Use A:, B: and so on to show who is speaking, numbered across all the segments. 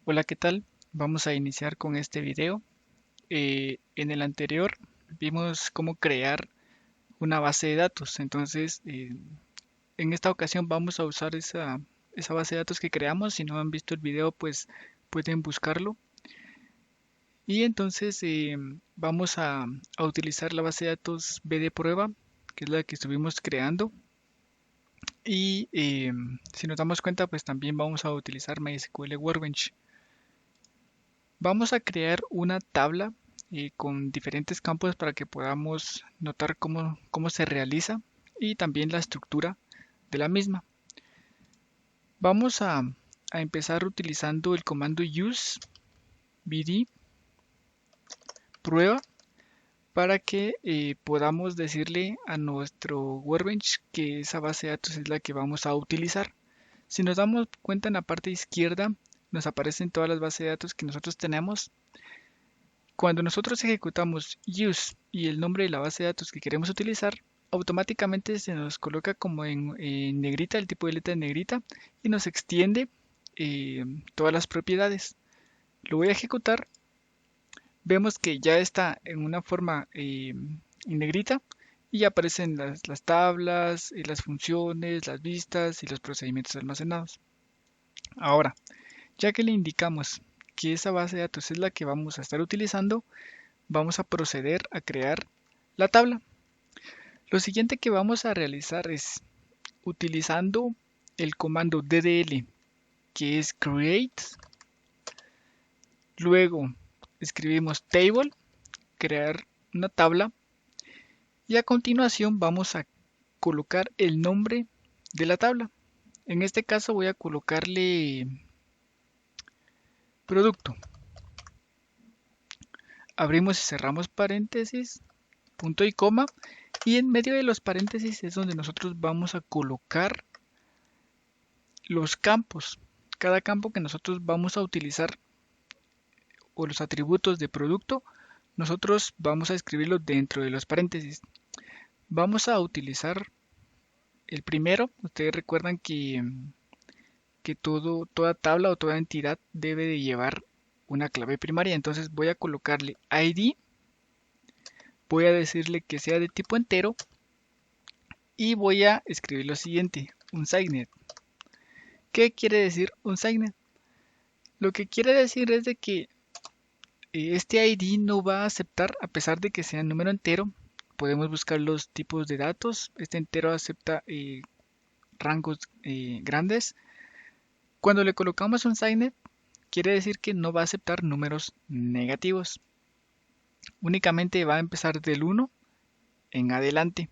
A: Hola, ¿qué tal? Vamos a iniciar con este video. En el anterior vimos cómo crear una base de datos. Entonces, en esta ocasión vamos a usar esa base de datos que creamos. Si no han visto el video, pues pueden buscarlo. Y entonces vamos a utilizar la base de datos B de prueba, que es la que estuvimos creando. Y si nos damos cuenta, pues también vamos a utilizar MySQL Workbench. Vamos a crear una tabla con diferentes campos para que podamos notar cómo se realiza y también la estructura de la misma. Vamos a empezar utilizando el comando use bd prueba para que podamos decirle a nuestro Workbench que esa base de datos es la que vamos a utilizar. Si nos damos cuenta, en la parte izquierda nos aparecen todas las bases de datos que nosotros tenemos. Cuando nosotros ejecutamos use y el nombre de la base de datos que queremos utilizar, automáticamente se nos coloca como en negrita, el tipo de letra en negrita, y nos extiende todas las propiedades. Lo voy a ejecutar. Vemos que ya está en una forma en negrita y ya aparecen las tablas, las funciones, las vistas y los procedimientos almacenados. Ahora, ya que le indicamos que esa base de datos es la que vamos a estar utilizando, vamos a proceder a crear la tabla. Lo siguiente que vamos a realizar es, utilizando el comando ddl, que es create, luego escribimos table, crear una tabla, y a continuación vamos a colocar el nombre de la tabla. En este caso voy a colocarle producto. Abrimos y cerramos paréntesis, punto y coma, y en medio de los paréntesis es donde nosotros vamos a colocar los campos. Cada campo que nosotros vamos a utilizar o los atributos de producto, nosotros vamos a escribirlo dentro de los paréntesis. Vamos a utilizar el primero. Ustedes recuerdan que toda tabla o toda entidad debe de llevar una clave primaria. Entonces voy a colocarle ID, voy a decirle que sea de tipo entero y voy a escribir lo siguiente, unsigned. ¿Qué quiere decir unsigned? Lo que quiere decir es de que este ID no va a aceptar, a pesar de que sea un número entero. Podemos buscar los tipos de datos. Este entero acepta rangos grandes. Cuando le colocamos un signed, quiere decir que no va a aceptar números negativos. Únicamente va a empezar del 1 en adelante.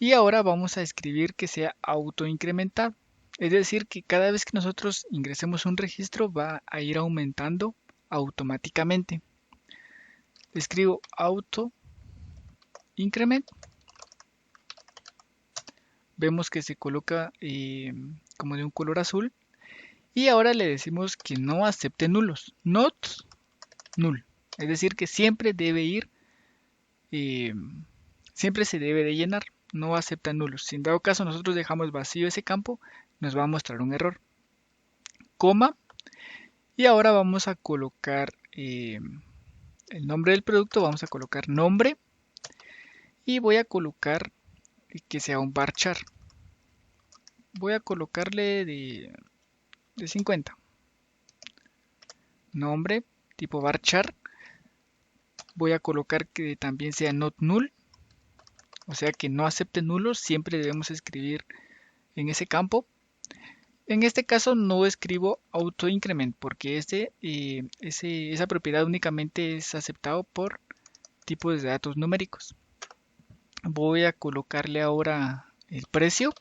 A: Y ahora vamos a escribir que sea autoincremental. Es decir, que cada vez que nosotros ingresemos un registro va a ir aumentando automáticamente. Escribo auto increment. Vemos que se coloca como de un color azul. Y ahora le decimos que no acepte nulos. Not null. Es decir, que siempre debe ir, eh, siempre se debe de llenar. No acepta nulos. Si en dado caso nosotros dejamos vacío ese campo, nos va a mostrar un error. Coma. Y ahora vamos a colocar el nombre del producto. Vamos a colocar nombre. Y voy a colocar que sea un varchar. Voy a colocarle de 50. Nombre tipo varchar. Voy a colocar que también sea not null, o sea que no acepte nulos. Siempre debemos escribir en ese campo. En este caso no escribo auto increment porque esa propiedad únicamente es aceptado por tipos de datos numéricos. Voy a colocarle ahora el precio.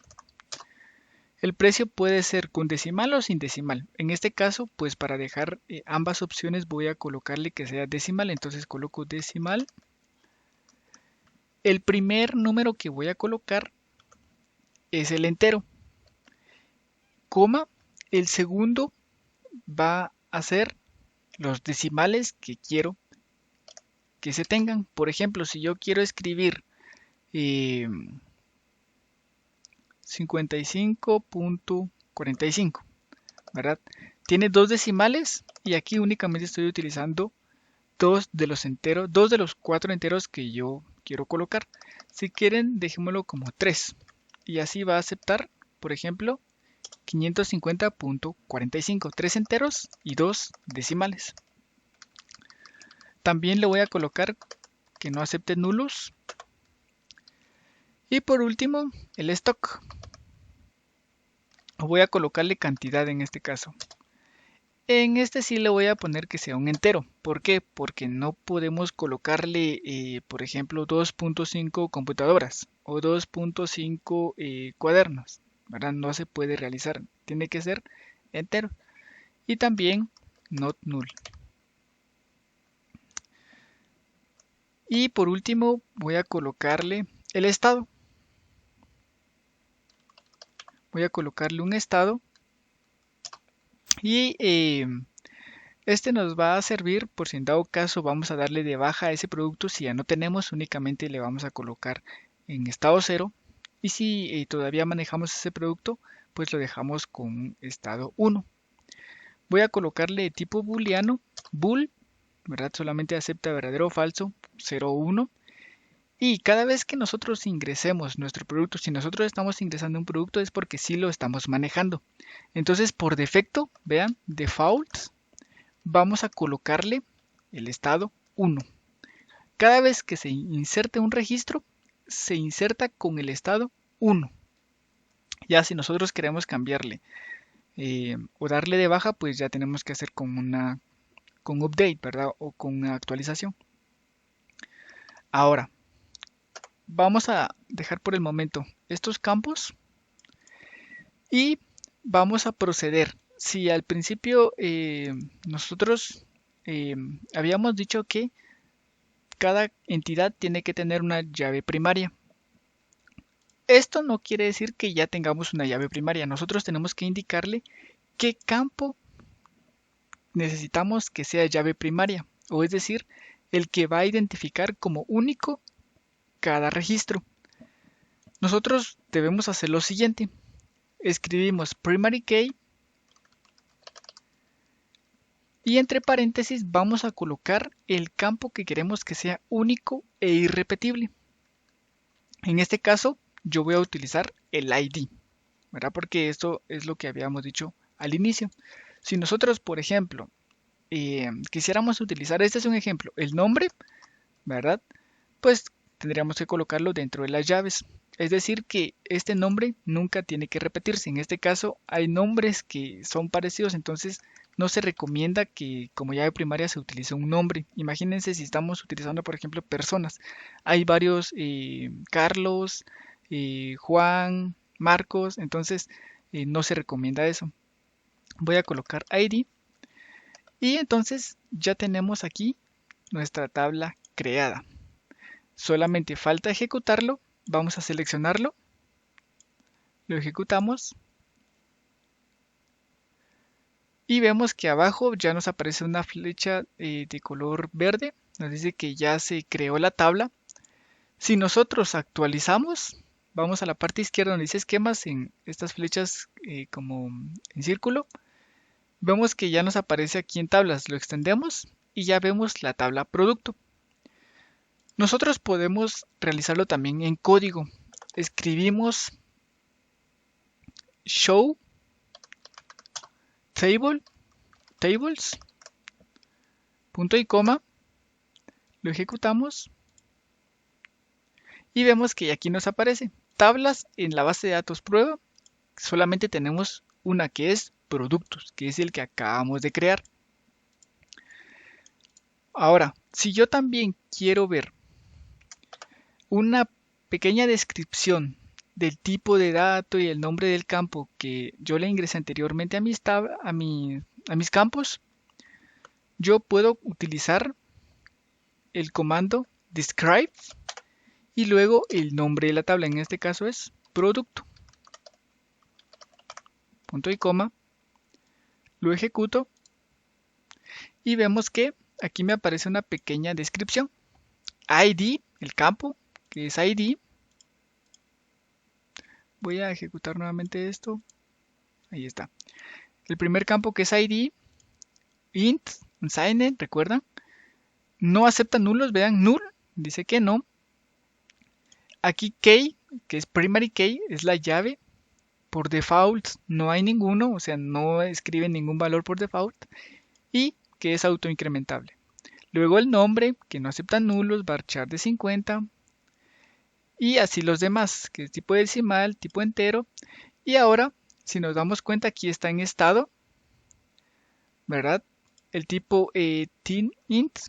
A: El precio puede ser con decimal o sin decimal. En este caso, pues para dejar ambas opciones voy a colocarle que sea decimal. Entonces coloco decimal. El primer número que voy a colocar es el entero, coma. El segundo va a ser los decimales que quiero que se tengan. Por ejemplo, si yo quiero escribir 55.45, ¿verdad? tiene 2 decimales y aquí únicamente estoy utilizando dos de los 4 enteros que yo quiero colocar. Si quieren, dejémoslo como 3 y así va a aceptar, por ejemplo, 550.45, 3 enteros y 2 decimales. También le voy a colocar que no acepte nulos. Y por último, el stock. Voy a colocarle cantidad en este caso. En este sí le voy a poner que sea un entero. ¿Por qué? Porque no podemos colocarle, por ejemplo, 2.5 computadoras o 2.5 cuadernos, ¿verdad? No se puede realizar. Tiene que ser entero. Y también not null. Y por último voy a colocarle el estado. Voy a colocarle un estado. Y este nos va a servir por si en dado caso vamos a darle de baja a ese producto. Si ya no tenemos, únicamente le vamos a colocar en estado 0. Y si todavía manejamos ese producto, pues lo dejamos con estado 1. Voy a colocarle tipo booleano, bool, ¿verdad? Solamente acepta verdadero o falso, 0 o 1. Y cada vez que nosotros ingresemos nuestro producto, si nosotros estamos ingresando un producto es porque sí lo estamos manejando. Entonces, por defecto, vean, defaults, vamos a colocarle el estado 1. Cada vez que se inserte un registro, se inserta con el estado 1. Ya si nosotros queremos cambiarle o darle de baja, pues ya tenemos que hacer con update, ¿verdad? O con una actualización. Ahora, vamos a dejar por el momento estos campos y vamos a proceder. Si al principio nosotros habíamos dicho que cada entidad tiene que tener una llave primaria. Esto no quiere decir que ya tengamos una llave primaria. Nosotros tenemos que indicarle qué campo necesitamos que sea llave primaria, o es decir, el que va a identificar como único cada registro. Nosotros debemos hacer lo siguiente. Escribimos primary key y entre paréntesis vamos a colocar el campo que queremos que sea único e irrepetible. En este caso yo voy a utilizar el ID, ¿verdad? Porque esto es lo que habíamos dicho al inicio. Si nosotros, por ejemplo, quisiéramos utilizar, este es un ejemplo, el nombre, ¿verdad? Pues tendríamos que colocarlo dentro de las llaves. Es decir, que este nombre nunca tiene que repetirse. En este caso hay nombres que son parecidos, entonces no se recomienda que como llave primaria se utilice un nombre. Imagínense si estamos utilizando, por ejemplo, personas. Hay varios Carlos, Juan, Marcos, entonces no se recomienda eso. Voy a colocar ID y entonces ya tenemos aquí nuestra tabla creada. Solamente falta ejecutarlo. Vamos a seleccionarlo. Lo ejecutamos. Y vemos que abajo ya nos aparece una flecha de color verde. Nos dice que ya se creó la tabla. Si nosotros actualizamos, vamos a la parte izquierda donde dice esquemas en estas flechas como en círculo. Vemos que ya nos aparece aquí en tablas. Lo extendemos y ya vemos la tabla producto. Nosotros podemos realizarlo también en código. Escribimos show tables, punto y coma, lo ejecutamos y vemos que aquí nos aparece tablas en la base de datos prueba. Solamente tenemos una que es productos, que es el que acabamos de crear. Ahora, si yo también quiero ver una pequeña descripción del tipo de dato y el nombre del campo que yo le ingresé anteriormente a mis campos, yo puedo utilizar el comando describe y luego el nombre de la tabla. En este caso es producto. Punto y coma. Lo ejecuto y vemos que aquí me aparece una pequeña descripción. ID, el campo, que es ID. Voy a ejecutar nuevamente esto. Ahí está. El primer campo que es ID, int, unsigned, ¿recuerdan? No acepta nulos, vean, null, dice que no. Aquí key, que es primary key, es la llave. Por default no hay ninguno, o sea, no escribe ningún valor por default. Y que es autoincrementable. Luego el nombre, que no acepta nulos, varchar de 50. Y así los demás, que es tipo decimal, tipo entero. Y ahora, si nos damos cuenta, aquí está en estado, ¿verdad? El tipo int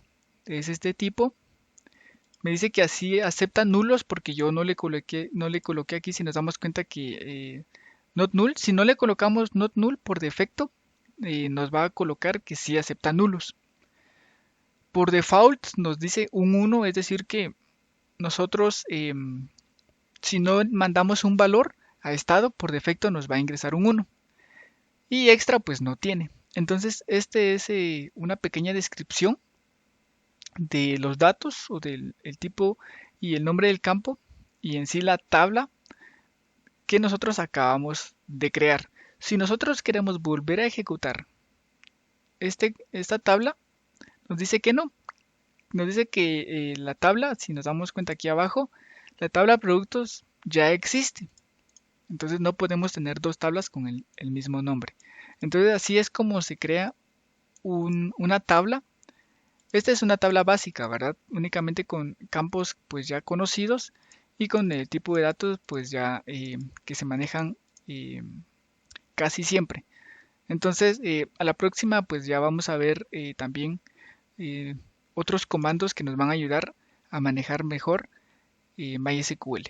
A: es este tipo. Me dice que así acepta nulos porque yo no le coloqué aquí. Si nos damos cuenta que not null, si no le colocamos not null por defecto, nos va a colocar que sí acepta nulos. Por default nos dice un 1, es decir que nosotros si no mandamos un valor a estado, por defecto nos va a ingresar un 1. Y extra pues no tiene. Entonces este es una pequeña descripción de los datos o del el tipo y el nombre del campo y en sí la tabla que nosotros acabamos de crear. Si nosotros queremos volver a ejecutar esta tabla, nos dice que no. Nos dice que la tabla, si nos damos cuenta aquí abajo, la tabla de productos ya existe. Entonces no podemos tener dos tablas con el mismo nombre. Entonces así es como se crea una tabla. Esta es una tabla básica, ¿verdad? Únicamente con campos pues ya conocidos y con el tipo de datos pues ya que se manejan eh, casi siempre. Entonces a la próxima pues ya vamos a ver también eh, otros comandos que nos van a ayudar a manejar mejor MySQL.